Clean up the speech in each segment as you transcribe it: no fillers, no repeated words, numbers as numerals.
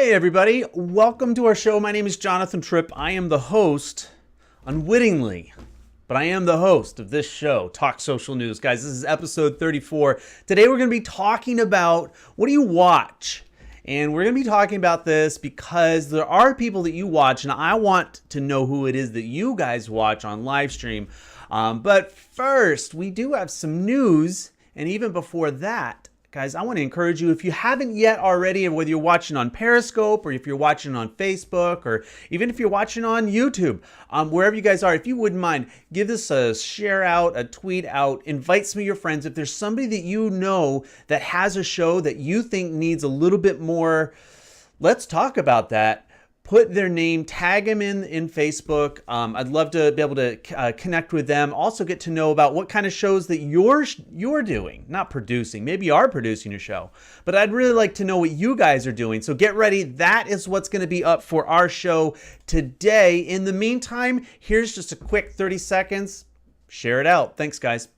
Hey everybody, welcome to our show. My name is Jonathan Tripp. I am the host, unwittingly, but I am the host of this show, Talk Social News. Guys, this is episode 34. Today we're going to be talking about what do you watch? And we're going to be talking about this because there are people that you watch, and I want to know who it is that you guys watch on live stream. But first, we do have some news, and even before that, guys, I want to encourage you, if you haven't yet already, whether you're watching on Periscope or if you're watching on Facebook or even if you're watching on YouTube, wherever you guys are, if you wouldn't mind, give this a share out, a tweet out, invite some of your friends. If there's somebody that you know that has a show that you think needs a little bit more, let's talk about that. Put their name, tag them in Facebook. I'd love to be able to connect with them. Also get to know about what kind of shows that you're doing, not producing. Maybe you are producing a show, but I'd really like to know what you guys are doing. So get ready. That is what's going to be up for our show today. In the meantime, here's just a quick 30 seconds. Share it out. Thanks, guys.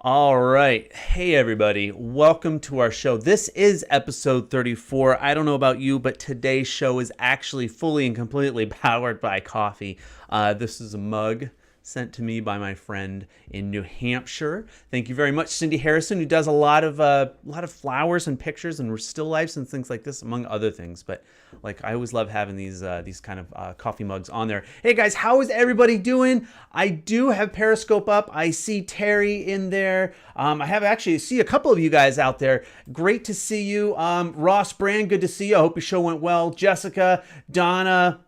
All right. Hey, everybody. Welcome to our show. This is episode 34. I don't know about you, but today's show is actually fully and completely powered by coffee. This is a mug sent to me by my friend in New Hampshire. Thank you very much, Cindy Harrison, who does a lot of flowers and pictures and still lifes and things like this, among other things. But like, I always love having these kind of coffee mugs on there. Hey guys, how is everybody doing? I do have Periscope up. I see Terry in there. I have actually see a couple of you guys out there. Great to see you. Ross Brand, good to see you. I hope your show went well. Jessica, Donna,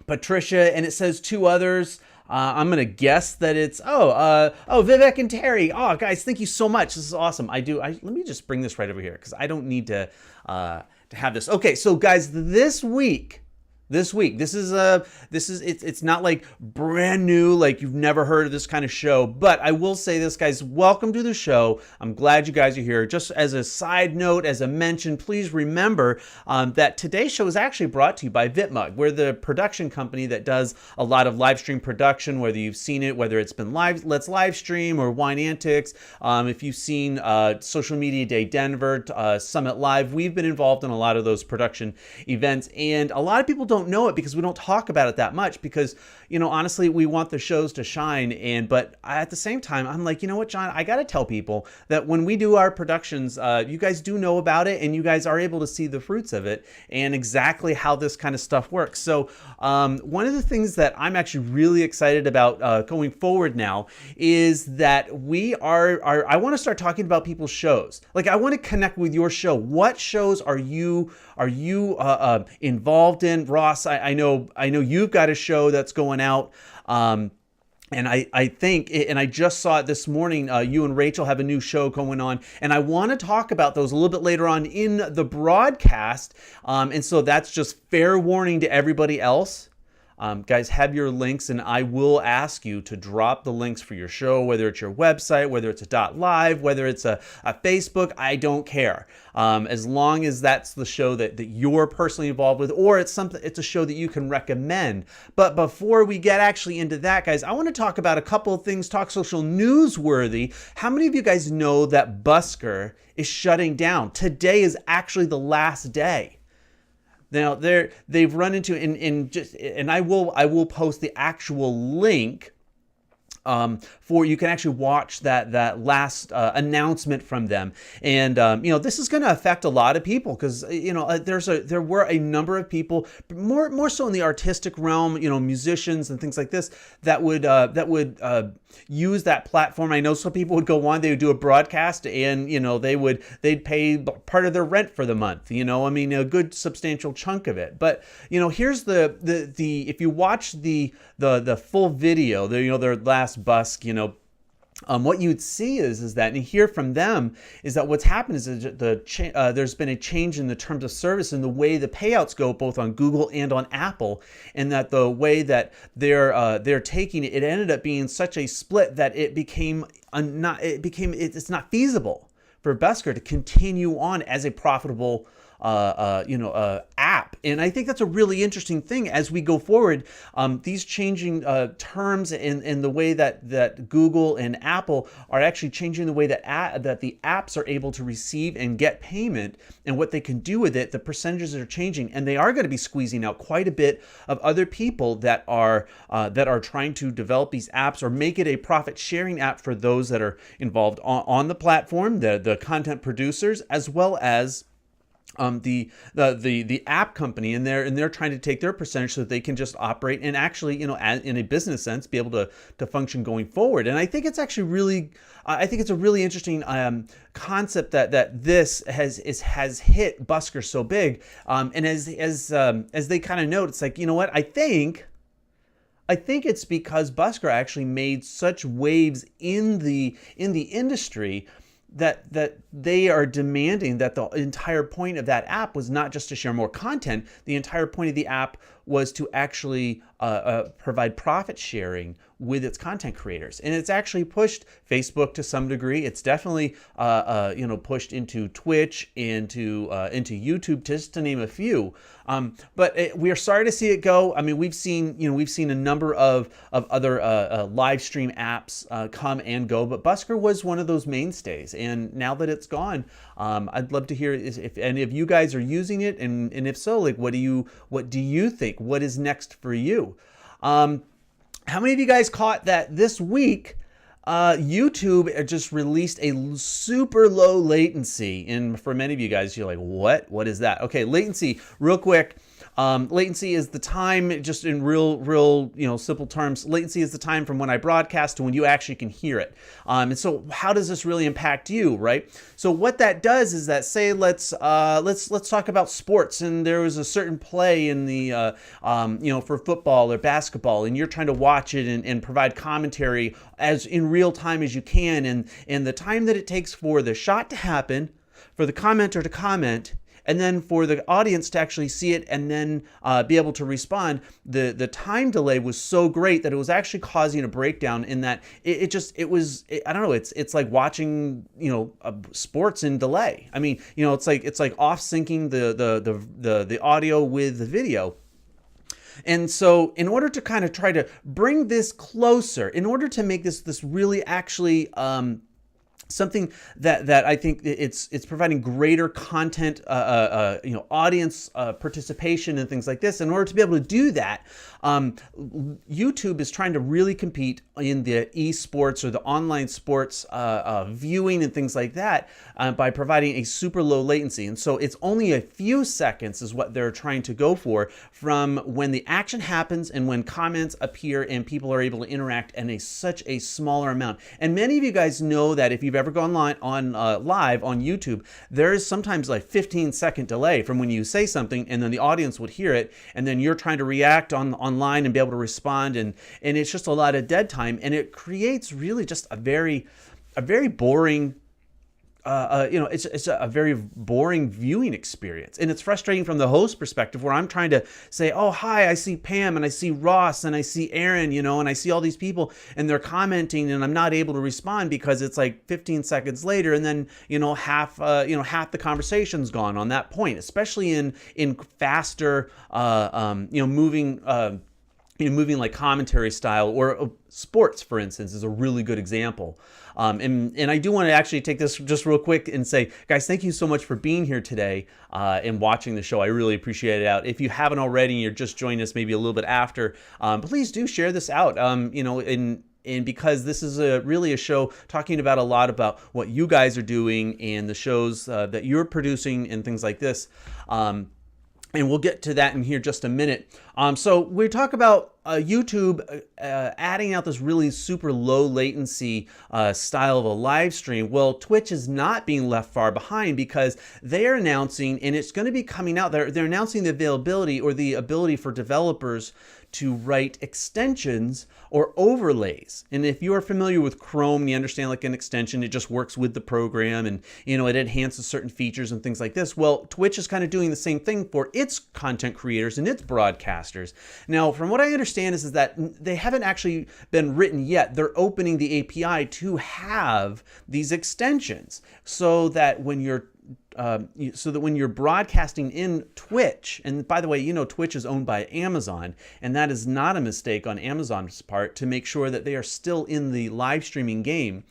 Patricia, and it says two others. I'm going to guess that it's, Vivek and Terry. Oh, guys, thank you so much. This is awesome. Let me just bring this right over here because I don't need to have this. Okay, so guys, this week, it's not like brand new, like you've never heard of this kind of show, but I will say this, guys, welcome to the show. I'm glad you guys are here. Just as a side note, as a mention, please remember that today's show is actually brought to you by VitMug. We're the production company that does a lot of live stream production, whether you've seen it, whether it's been Let's Live Stream or Wine Antics. If you've seen Social Media Day Denver, Summit Live, we've been involved in a lot of those production events, and a lot of people don't know it because we don't talk about it that much because, you know, honestly, we want the shows to shine. But at the same time, I'm like, you know what, John, I got to tell people that when we do our productions, you guys do know about it and you guys are able to see the fruits of it and exactly how this kind of stuff works. So one of the things that I'm actually really excited about going forward now is that I want to start talking about people's shows. Like, I want to connect with your show. What shows are you involved in? Ross, I know you've got a show that's going out. And I think, and I just saw it this morning, you and Rachel have a new show going on, and I want to talk about those a little bit later on in the broadcast. And so that's just fair warning to everybody else. Guys, have your links, and I will ask you to drop the links for your show, whether it's your website, whether it's a .live, whether it's a Facebook, I don't care. As long as that's the show that you're personally involved with, or it's a show that you can recommend. But before we get actually into that, guys, I want to talk about a couple of things, Talk Social newsworthy. How many of you guys know that Busker is shutting down? Today is actually the last day. Now they've run into and I will post the actual link for you can actually watch that last announcement from them. And this is going to affect a lot of people because there were a number of people, more so in the artistic realm, musicians and things like this that would use that platform. I know some people would go on, they would do a broadcast, and they'd pay part of their rent for the month. A good substantial chunk of it. But here's the if you watch the full video, their last busk, what you'd see is that, and hear from them, is that what's happened is that there's been a change in the terms of service and the way the payouts go, both on Google and on Apple, and that the way that they're taking it, it ended up being such a split that it's not feasible for Busker to continue on as a profitable app. And I think that's a really interesting thing as we go forward. These changing terms in the way that Google and Apple are actually changing the way that the apps are able to receive and get payment and what they can do with it. The percentages are changing, and they are going to be squeezing out quite a bit of other people that are trying to develop these apps or make it a profit sharing app for those that are involved on the platform, the content producers, as well as the app company, and they're trying to take their percentage so that they can just operate and actually, in a business sense, be able to function going forward. And I think it's actually really, I think it's a really interesting concept that this has hit Busker so big. And as they kind of note, it's like, you know what, I think it's because Busker actually made such waves in the industry that they are demanding that the entire point of that app was not just to share more content. The entire point of the app was to actually provide profit sharing with its content creators. And it's actually pushed Facebook to some degree. It's definitely pushed into Twitch, into YouTube, just to name a few. But we are sorry to see it go. I mean, we've seen a number of other live stream apps come and go, but Busker was one of those mainstays. And now that it's gone, I'd love to hear if any of you guys are using it, and if so, like, what do you think? What is next for you? How many of you guys caught that this week? YouTube just released a super low latency, and for many of you guys, you're like, what is that? Okay, latency, real quick. Latency is the time, just in real simple terms, latency is the time from when I broadcast to when you actually can hear it. And so how does this really impact you, right? So what that does is that, say, let's talk about sports, and there was a certain play in the for football or basketball, and you're trying to watch it and provide commentary as in real time as you can, and the time that it takes for the shot to happen, for the commenter to comment, and then for the audience to actually see it and then be able to respond, the time delay was so great that it was actually causing a breakdown, in that it's like watching sports in delay. I mean, it's like off syncing the audio with the video. And so in order to kind of try to bring this closer, in order to make this really actually something that I think it's providing greater content, audience participation and things like this. In order to be able to do that, YouTube is trying to really compete in the esports or the online sports viewing and things like that by providing a super low latency. And so it's only a few seconds is what they're trying to go for from when the action happens and when comments appear and people are able to interact in such a smaller amount. And many of you guys know that if you've ever gone live on YouTube, there is sometimes like 15-second delay from when you say something and then the audience would hear it, and then you're trying to react online and be able to respond, and it's just a lot of dead time, and it creates really just a very boring it's a very boring viewing experience. And it's frustrating from the host perspective, where I'm trying to say, oh, hi, I see Pam and I see Ross and I see Aaron, and I see all these people and they're commenting, and I'm not able to respond because it's like 15 seconds later, and then half the conversation's gone on that point, especially in faster moving like commentary style, or sports, for instance, is a really good example. And I do want to actually take this just real quick and say, guys, thank you so much for being here today and watching the show. I really appreciate it. If you haven't already and you're just joining us maybe a little bit after, please do share this out. And because this is really a show talking about a lot about what you guys are doing and the shows that you're producing and things like this. And we'll get to that in here just a minute. So we talk about YouTube adding out this really super low latency style of a live stream. Well, Twitch is not being left far behind, because they're announcing, and it's going to be coming out, they're announcing the availability or the ability for developers to write extensions or overlays. And if you are familiar with Chrome, you understand like an extension, it just works with the program and it enhances certain features and things like this. Well, Twitch is kind of doing the same thing for its content creators and its broadcasters. Now, from what I understand is that they haven't actually been written yet. They're opening the API to have these extensions so that when you're broadcasting in Twitch, and by the way, Twitch is owned by Amazon, and that is not a mistake on Amazon's part to make sure that they are still in the live streaming game.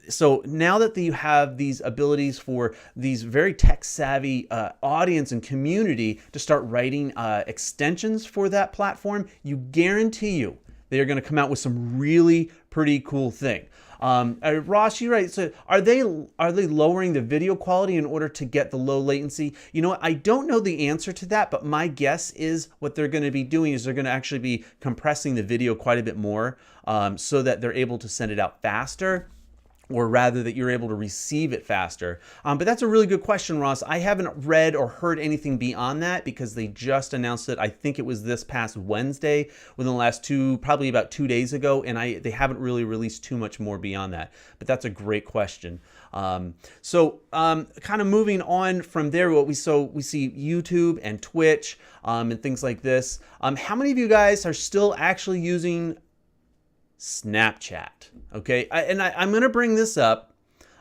So now that you have these abilities for these very tech savvy audience and community to start writing extensions for that platform, you guarantee you they are going to come out with some really pretty cool thing. Ross, you're right. So are they lowering the video quality in order to get the low latency? I don't know the answer to that, but my guess is what they're going to be doing is they're going to actually be compressing the video quite a bit more so that they're able to send it out faster, or rather that you're able to receive it faster. But that's a really good question, Ross. I haven't read or heard anything beyond that because they just announced it. I think it was this past Wednesday, within the last probably about 2 days ago, and they haven't really released too much more beyond that. But that's a great question. Kind of moving on from there, we see YouTube and Twitch and things like this. How many of you guys are still actually using Snapchat? Okay, I'm going to bring this up.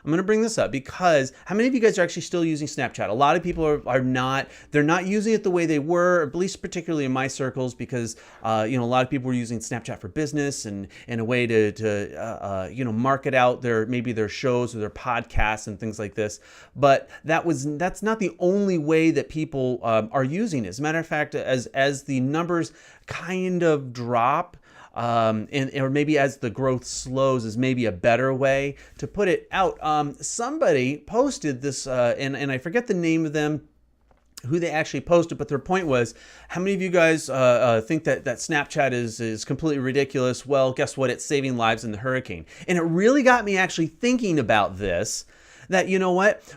Because how many of you guys are actually still using Snapchat? A lot of people are not. They're not using it the way they were, at least particularly in my circles, because a lot of people were using Snapchat for business and in a way to market out their shows or their podcasts and things like this. But that's not the only way that people are using it. As a matter of fact, as the numbers kind of drop, or maybe as the growth slows is maybe a better way to put it out. Somebody posted this, and I forget the name of them, who they actually posted, but their point was, how many of you guys think that Snapchat is completely ridiculous? Well, guess what? It's saving lives in the hurricane. And it really got me actually thinking about this. That,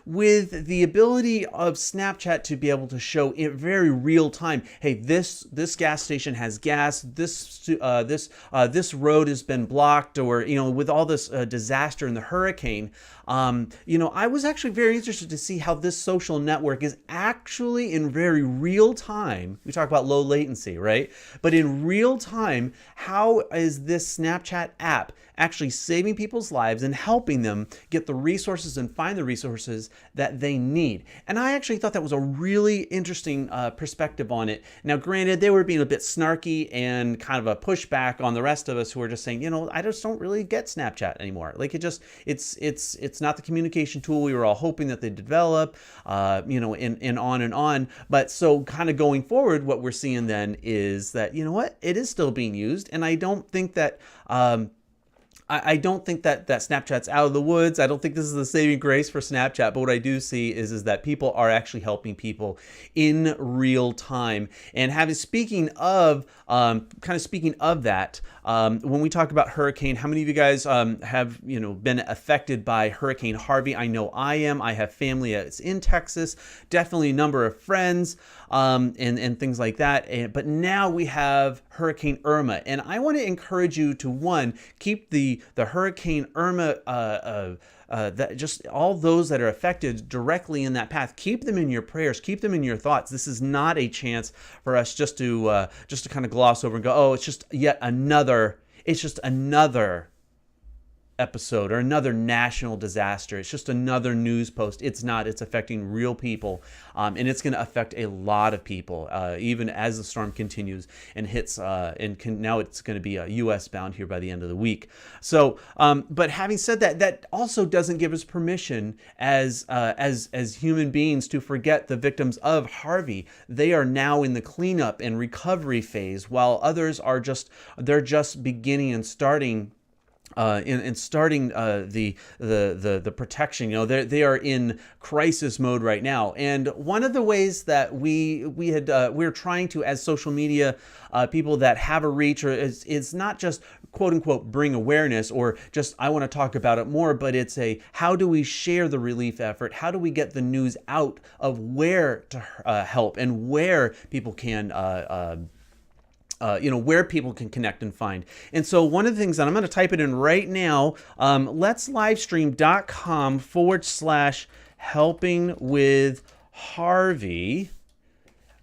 with the ability of Snapchat to be able to show in very real time, hey, this gas station has gas, this road has been blocked, or with all this disaster in the hurricane, I was actually very interested to see how this social network is actually in very real time. We talk about low latency, right? But in real time, how is this Snapchat app actually saving people's lives and helping them get the resources and find the resources that they need? And I actually thought that was a really interesting perspective on it. Now, granted, they were being a bit snarky and kind of a pushback on the rest of us who are just saying, I just don't really get Snapchat anymore. Like it's not the communication tool we were all hoping that they'd develop, and on. But so kind of going forward, what we're seeing then is that, it is still being used. And I don't think that, I don't think that Snapchat's out of the woods. I don't think this is the saving grace for Snapchat. But what I do see is that people are actually helping people in real time. And speaking of that, when we talk about hurricane, how many of you guys have been affected by Hurricane Harvey? I know I am. I have family that's in Texas. Definitely a number of friends and things like that. But now we have Hurricane Irma, and I want to encourage you to keep the Hurricane Irma, that just all those that are affected directly in that path, keep them in your prayers, keep them in your thoughts. This is not a chance for us just to kind of gloss over and go, oh, it's just another episode or another national disaster. It's just another news post. It's not. It's affecting real people, and it's going to affect a lot of people, even as the storm continues and hits. Now it's going to be U.S. bound here by the end of the week. So, but having said that, that also doesn't give us permission as human beings to forget the victims of Harvey. They are now in the cleanup and recovery phase, while others are just beginning and starting. The protection, they are in crisis mode right now. And one of the ways that we're trying to, as social media people that have a reach, or it's not just quote unquote bring awareness or just I want to talk about it more, but it's how do we share the relief effort? How do we get the news out of where to help and where people can where people can connect and find. And so one of the things that I'm going to type it in right now, let'slivestream.com/helping with Harvey,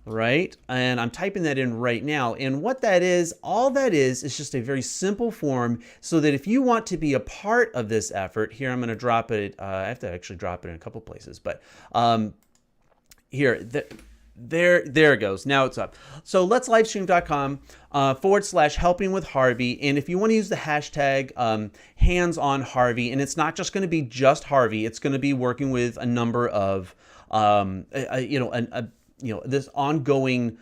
right? And I'm typing that in right now. And what that is, all that is just a very simple form so that if you want to be a part of this effort, here I'm going to drop it. I have to actually drop it in a couple places, but here, there it goes. Now it's up. So let'slivestream.com/helping with Harvey. And if you want to use the hashtag hands on Harvey, and it's not just going to be just Harvey, it's going to be working with a number of, this ongoing,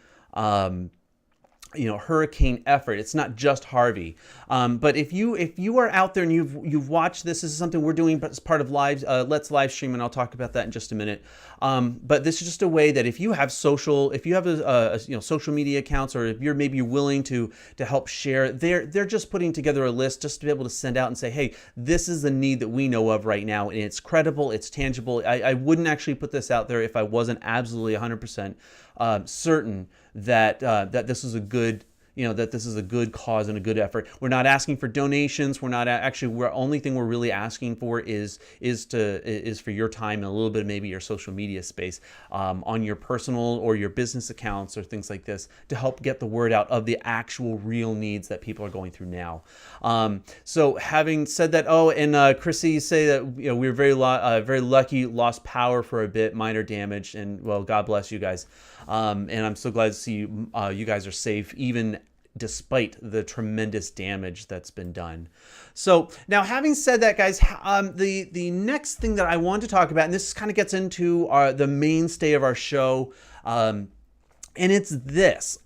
hurricane effort. It's not just Harvey. But if you are out there and you've watched this is something we're doing as part of Let's Live Stream, and I'll talk about that in just a minute. But this is just a way that if you have social media accounts, or if you're maybe willing to help share, they're just putting together a list just to be able to send out and say, hey, this is the need that we know of right now, and it's credible, it's tangible. I wouldn't actually put this out there if I wasn't absolutely 100% certain that this is a good cause and a good effort. We're not asking for donations. We're only thing we're really asking for is for your time and a little bit of maybe your social media space on your personal or your business accounts or things like this to help get the word out of the actual real needs that people are going through now. So having said that, Chrissy, you say that we were very lucky, lost power for a bit, minor damage, and well, God bless you guys. And I'm so glad to see you guys are safe, even despite the tremendous damage that's been done. So now, having said that, guys, the next thing that I want to talk about, and this kind of gets into the mainstay of our show, and it's this.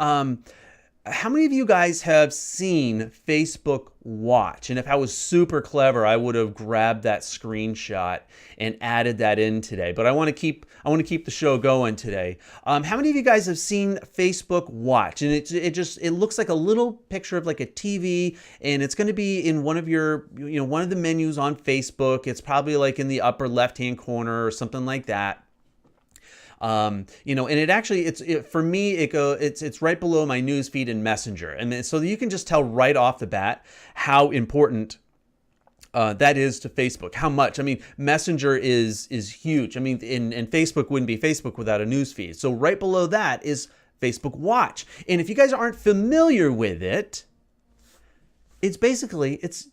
How many of you guys have seen Facebook Watch? And if I was super clever, I would have grabbed that screenshot and added that in today. But I want to keep the show going today. How many of you guys have seen Facebook Watch? And it looks like a little picture of like a TV, and it's going to be in one of one of the menus on Facebook. It's probably like in the upper left-hand corner or something like that. And it actually, for me, it's right below my news feed in Messenger. And so you can just tell right off the bat how important that is to Facebook. How much? I mean, Messenger is huge. I mean, and Facebook wouldn't be Facebook without a news feed. So right below that is Facebook Watch. And if you guys aren't familiar with it, it's YouTube. It's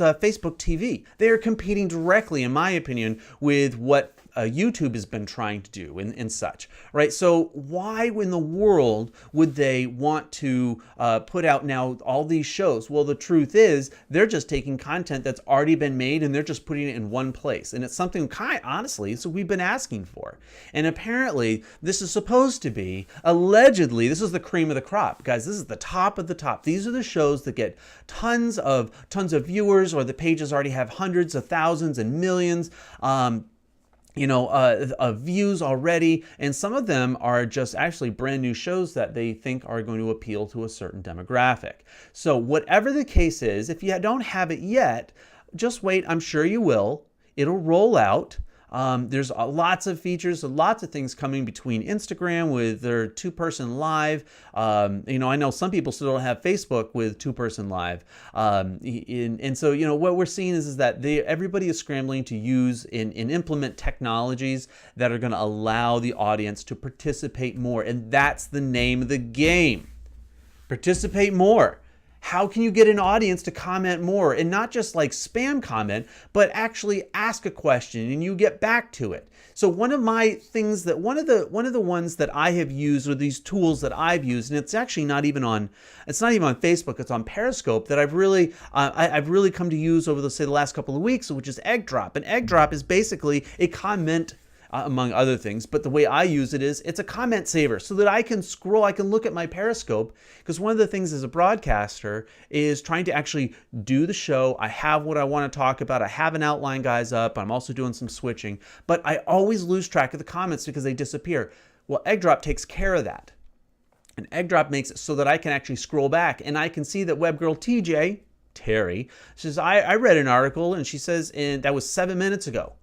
Facebook TV. They are competing directly, in my opinion, with what YouTube has been trying to do and such, right? So why in the world would they want to put out now all these shows? Well, the truth is they're just taking content that's already been made and they're just putting it in one place. And it's something honestly, so we've been asking for. And apparently this is supposed to be, allegedly, this is the cream of the crop. Guys, this is the top of the top. These are the shows that get tons of viewers, or the pages already have hundreds of thousands and millions. Views already, and some of them are just actually brand new shows that they think are going to appeal to a certain demographic. So whatever the case is, if you don't have it yet, just wait. I'm sure you will. It'll roll out. There's lots of features, lots of things coming between Instagram with their two-person live. I know some people still don't have Facebook with two-person live. And so, what we're seeing is that everybody is scrambling to use and implement technologies that are going to allow the audience to participate more. And that's the name of the game. Participate more. How can you get an audience to comment more, and not just like spam comment, but actually ask a question and you get back to it? So one of my things that one of the ones that I have used, or these tools that I've used, and it's actually not even on Facebook, it's on Periscope, that I've really come to use over the last couple of weeks, which is Egg Drop. And Egg Drop is basically a comment, among other things, but the way I use it is it's a comment saver, so that I can scroll, I can look at my Periscope, because one of the things as a broadcaster is trying to actually do the show. I have what I want to talk about. I have an outline, guys, up. I'm also doing some switching, but I always lose track of the comments because they disappear. Well, Egg Drop takes care of that. And Egg Drop makes it so that I can actually scroll back and I can see that webgirl Terry says, I read an article, and she says, and that was 7 minutes ago.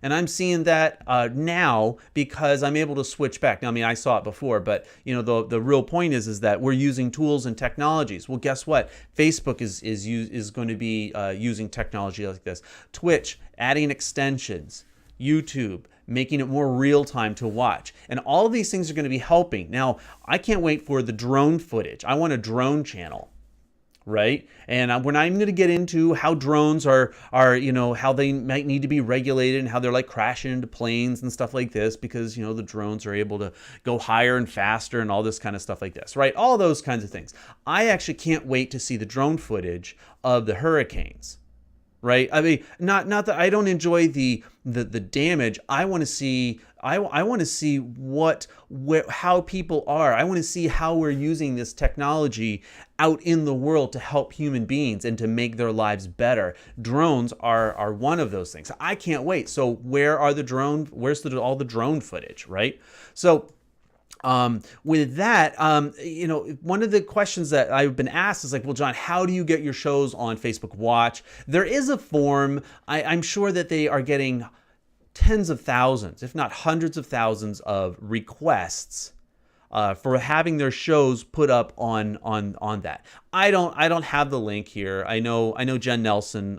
And I'm seeing that now because I'm able to switch back. Now, I mean, I saw it before, but the real point is that we're using tools and technologies. Well, guess what? Facebook is going to be using technology like this. Twitch, adding extensions. YouTube, making it more real time to watch. And all of these things are going to be helping. Now, I can't wait for the drone footage. I want a drone channel, right? And we're not even going to get into how drones are how they might need to be regulated and how they're like crashing into planes and stuff like this, because the drones are able to go higher and faster and all this kind of stuff like this, right? All those kinds of things. I actually can't wait to see the drone footage of the hurricanes. Right? I mean, not that I don't enjoy the damage. I want to see how people are. I want to see how we're using this technology out in the world to help human beings and to make their lives better. Drones are one of those things. I can't wait. So where's all the drone footage, right? So with that, one of the questions that I've been asked is like, well, John, how do you get your shows on Facebook Watch? There is a form. I'm sure that they are getting tens of thousands, if not hundreds of thousands of requests for having their shows put up on that. I don't have the link here. I know Jen Nelson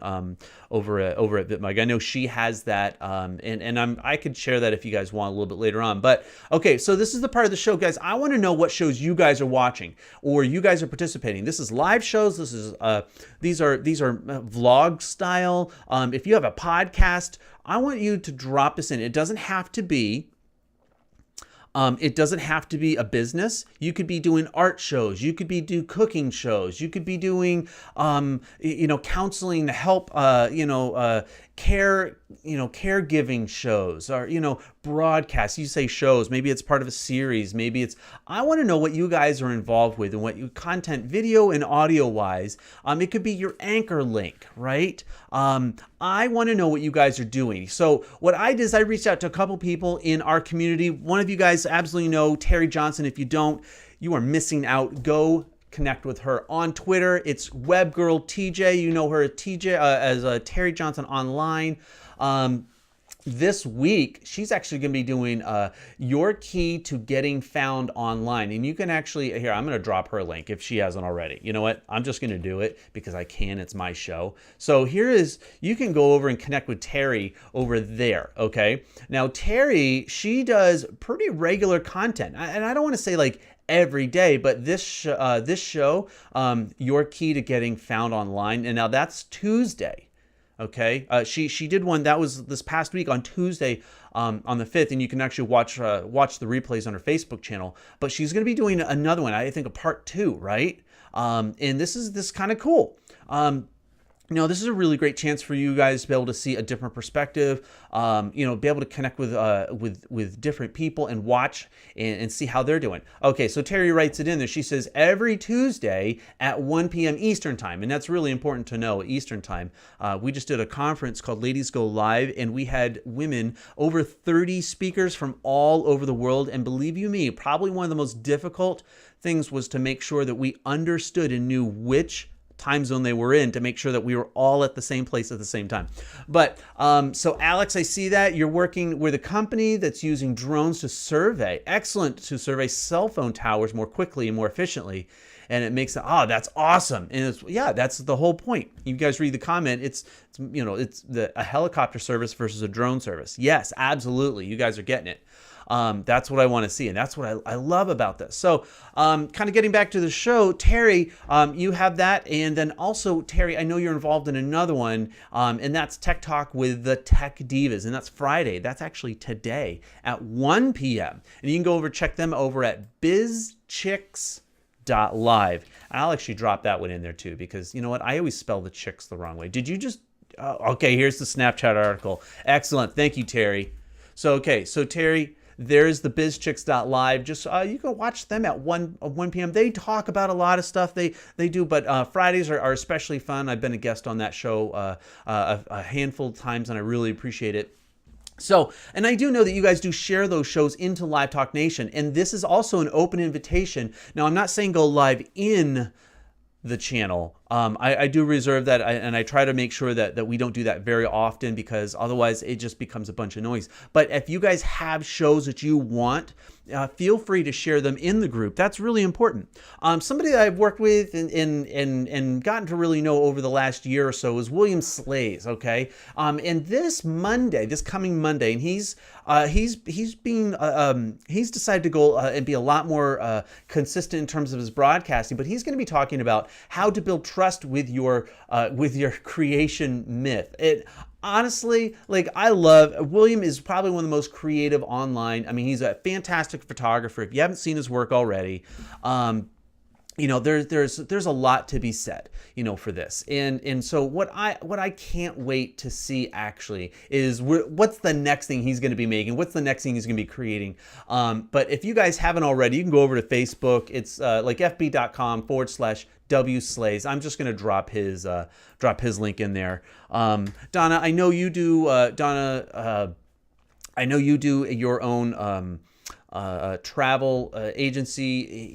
over at VitMug. I know she has that, and I could share that if you guys want a little bit later on. But okay, so this is the part of the show, guys. I want to know what shows you guys are watching or you guys are participating. This is live shows. This is these are vlog style. If you have a podcast, I want you to drop this in. It doesn't have to be. It doesn't have to be a business. You could be doing art shows. You could be doing cooking shows. You could be doing, counseling, help, caregiving shows, or, broadcasts. You say shows, maybe it's part of a series. Maybe I want to know what you guys are involved with and what you content, video and audio wise. It could be your anchor link, right? I want to know what you guys are doing. So what I did is I reached out to a couple people in our community. One of you guys absolutely know Terry Johnson. If you don't, you are missing out. Go connect with her on Twitter. It's Webgirl TJ. You know her as Terry Johnson Online. This week, she's actually going to be doing your key to getting found online. And you can actually, here, I'm going to drop her link if she hasn't already. You know what? I'm just going to do it because I can. It's my show. So you can go over and connect with Terry over there, okay? Now, Terry, she does pretty regular content. And I don't want to say like every day, but this show, your key to getting found online. And now that's Tuesday. Okay, she did one that was this past week on Tuesday, on the 5th, and you can actually watch the replays on her Facebook channel. But she's going to be doing another one, I think a part 2, right? And this is kind of cool. This is a really great chance for you guys to be able to see a different perspective, be able to connect with different people and watch and see how they're doing. Okay, so Terry writes it in there. She says every Tuesday at 1 p.m. Eastern time, and that's really important to know, Eastern time. We just did a conference called Ladies Go Live, and we had women, over 30 speakers from all over the world, and believe you me, probably one of the most difficult things was to make sure that we understood and knew which time zone they were in to make sure that we were all at the same place at the same time. But so Alex, I see that you're working with a company that's using drones to survey, to survey cell phone towers more quickly and more efficiently. And it makes that's awesome. And that's the whole point. You guys read the comment. It's a helicopter service versus a drone service. Yes, absolutely. You guys are getting it. That's what I want to see, and that's what I love about this. So kind of getting back to the show, Terry, you have that, and then also, Terry, I know you're involved in another one, and that's Tech Talk with the Tech Divas, and that's Friday. That's actually today at 1 p.m. And you can go over, check them over at bizchicks.live. I'll actually drop that one in there too, because you know what? I always spell the chicks the wrong way. Did you just... okay, here's the Snapchat article. Excellent. Thank you, Terry. So Terry... there's the bizchicks.live. Just you can watch them at 1 p.m. They talk about a lot of stuff they do, but Fridays are especially fun. I've been a guest on that show a handful of times, and I really appreciate it. So, and I do know that you guys do share those shows into Live Talk Nation, and this is also an open invitation. Now, I'm not saying go live in the channel, I do reserve that, and I try to make sure that we don't do that very often, because otherwise it just becomes a bunch of noise. But if you guys have shows that you want, feel free to share them in the group. That's really important. Somebody that I've worked with and gotten to really know over the last year or so is William Slays. Okay, and this coming Monday, and he's decided to go and be a lot more consistent in terms of his broadcasting. But he's going to be talking about how to build trust with your creation myth. Honestly, like, I love William. Is probably one of the most creative online. I mean, he's a fantastic photographer. If you haven't seen his work already, there's a lot to be said, for this. And so what I can't wait to see actually is what's the next thing he's going to be making, what's the next thing he's going to be creating. But if you guys haven't already, you can go over to Facebook. It's like fb.com/WSlays. I'm just going to drop his link in there. Donna, I know you do. I know you do your own travel agency.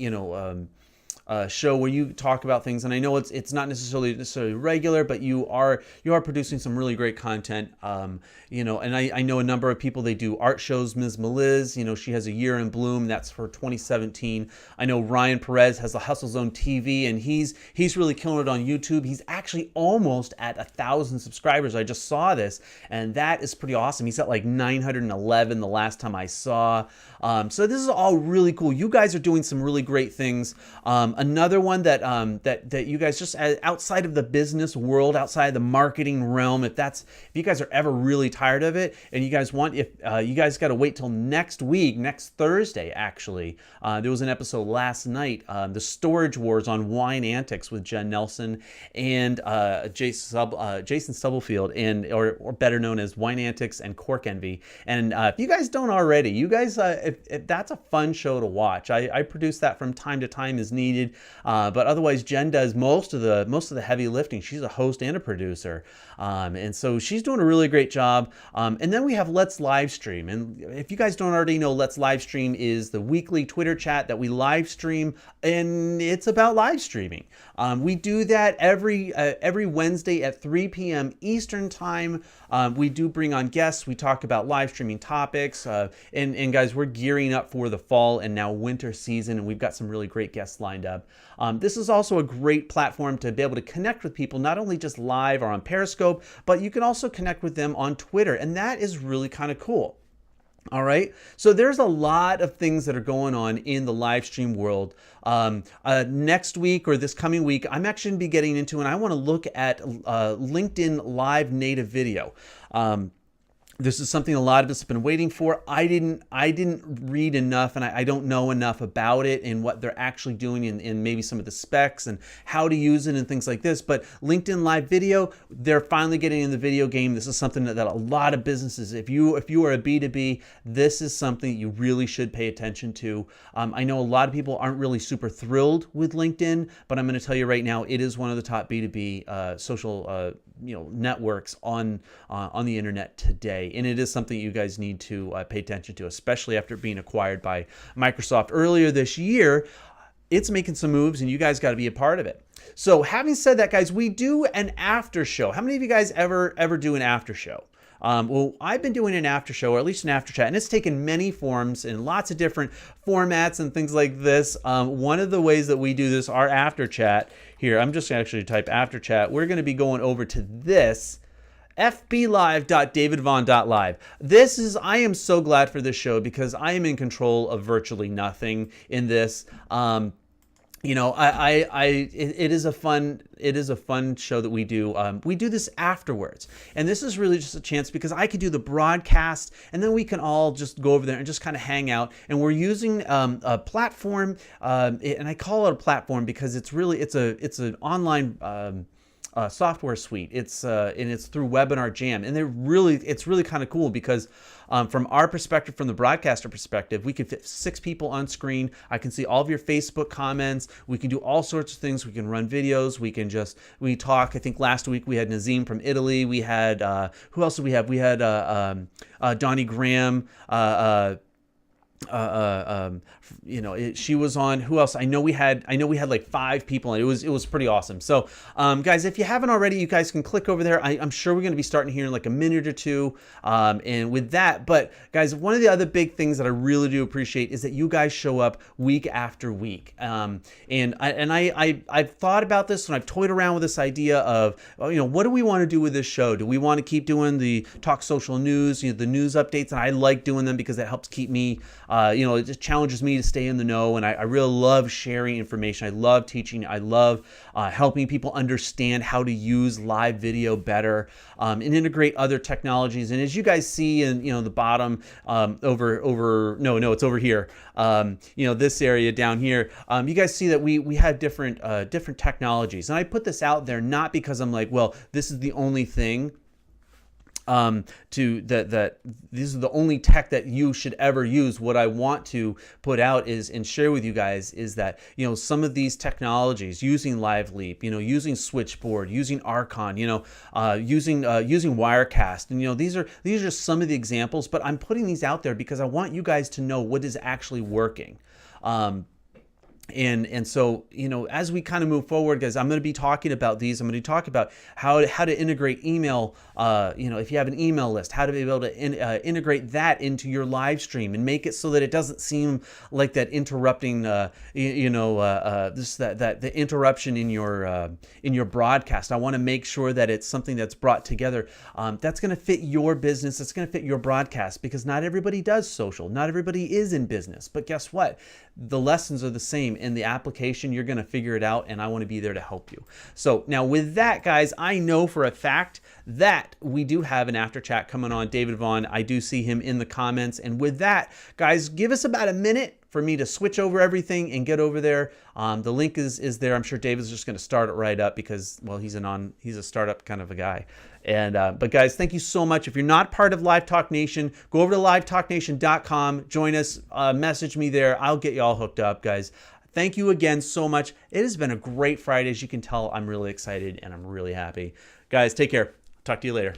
Show where you talk about things, and I know it's not necessarily regular, but you are producing some really great content. And I know a number of people. They do art shows. Ms. Meliz, she has a Year in Bloom. That's for 2017. I know Ryan Perez has the Hustle Zone TV, and he's really killing it on YouTube. He's actually almost at 1,000 subscribers. I just saw this, and that is pretty awesome. He's at like 911 the last time I saw. So this is all really cool. You guys are doing some really great things. Another one that you guys, just outside of the business world, outside of the marketing realm, if you guys are ever really tired of it and you guys want, you guys got to wait till next Thursday actually. There was an episode last night, the Storage Wars on Wine Antics with Jen Nelson and Jason Stubblefield, or better known as Wine Antics and Cork Envy. And if you guys don't already, you guys, if that's a fun show to watch. I produce that from time to time as needed. But otherwise, Jen does most of the heavy lifting. She's a host and a producer, and so she's doing a really great job. And then we have Let's Livestream, and if you guys don't already know, Let's Livestream is the weekly Twitter chat that we live stream, and it's about live streaming. We do that every Wednesday at 3 p.m. Eastern time. We do bring on guests. We talk about live streaming topics, and guys, we're gearing up for the fall and now winter season, and we've got some really great guests lined up. This is also a great platform to be able to connect with people, not only just live or on Periscope, but you can also connect with them on Twitter, and that is really kind of cool. All right, so there's a lot of things that are going on in the live stream world. Next week, or this coming week, I'm actually going to be getting into, and I want to look at LinkedIn Live native video. This is something a lot of us have been waiting for. I didn't read enough, and I don't know enough about it and what they're actually doing in maybe some of the specs and how to use it and things like this. But LinkedIn Live Video, they're finally getting in the video game. This is something that a lot of businesses, if you are a B2B, this is something you really should pay attention to. I know a lot of people aren't really super thrilled with LinkedIn, but I'm going to tell you right now, it is one of the top B2B social networks on the internet today, and it is something you guys need to pay attention to, especially after being acquired by Microsoft earlier this year. It's making some moves, and you guys got to be a part of it. So, having said that, guys, we do an after show. How many of you guys ever do an after show? Well, I've been doing an after show, or at least an after chat, and it's taken many forms and lots of different formats and things like this. One of the ways that we do this, our after chat here, I'm just going to actually type after chat. We're going to be going over to this fblive.davidvaughn.live. I am so glad for this show because I am in control of virtually nothing in this. It is a fun show that we do. We do this afterwards, and this is really just a chance because I can do the broadcast, and then we can all just go over there and just kind of hang out. And we're using a platform, and I call it a platform because it's an online software suite. It's through Webinar Jam, and it's really kind of cool because from our perspective, from the broadcaster perspective, we can fit 6 people on screen. I can see all of your Facebook comments. We can do all sorts of things. We can run videos. We talk. I think last week we had Nazim from Italy. We had who else did we have? We had Donnie Graham. uh, she was on. Who else? I know we had like 5 people, and it was pretty awesome. So, guys, if you haven't already, you guys can click over there. I'm sure we're going to be starting here in like a minute or two. And with that, but guys, one of the other big things that I really do appreciate is that you guys show up week after week. And I've thought about this, and I've toyed around with this idea of, what do we want to do with this show? Do we want to keep doing the Talk Social News, the news updates? And I like doing them because it helps keep me, it just challenges me to stay in the know. And I really love sharing information. I love teaching. I love helping people understand how to use live video better, and integrate other technologies. And as you guys see in the bottom, it's over here. This area down here, you guys see that we have different technologies. And I put this out there not because I'm like, well, this is the only thing. That these are the only tech that you should ever use. What I want to put out is and share with you guys is that some of these technologies, using LiveLeap, using Switchboard, using Archon, using Wirecast, and these are just some of the examples. But I'm putting these out there because I want you guys to know what is actually working. And so, as we kind of move forward, guys, I'm going to be talking about these. I'm going to talk about how to integrate email. If you have an email list, how to be able to integrate that into your live stream and make it so that it doesn't seem like that interrupting, the interruption in your broadcast. I want to make sure that it's something that's brought together that's going to fit your business. That's going to fit your broadcast, because not everybody does social. Not everybody is in business. But guess what? The lessons are the same. In the application, you're going to figure it out, and I want to be there to help you. So now with that, guys, I know for a fact that we do have an after chat coming on. David Vaughn, I do see him in the comments. And with that, guys, give us about a minute for me to switch over everything and get over there. The link is there. I'm sure David's just going to start it right up because, well, he's a startup kind of a guy. And but guys, thank you so much. If you're not part of Live Talk Nation, go over to livetalknation.com, join us, message me there. I'll get you all hooked up, guys. Thank you again so much. It has been a great Friday. As you can tell, I'm really excited and I'm really happy. Guys, take care. Talk to you later.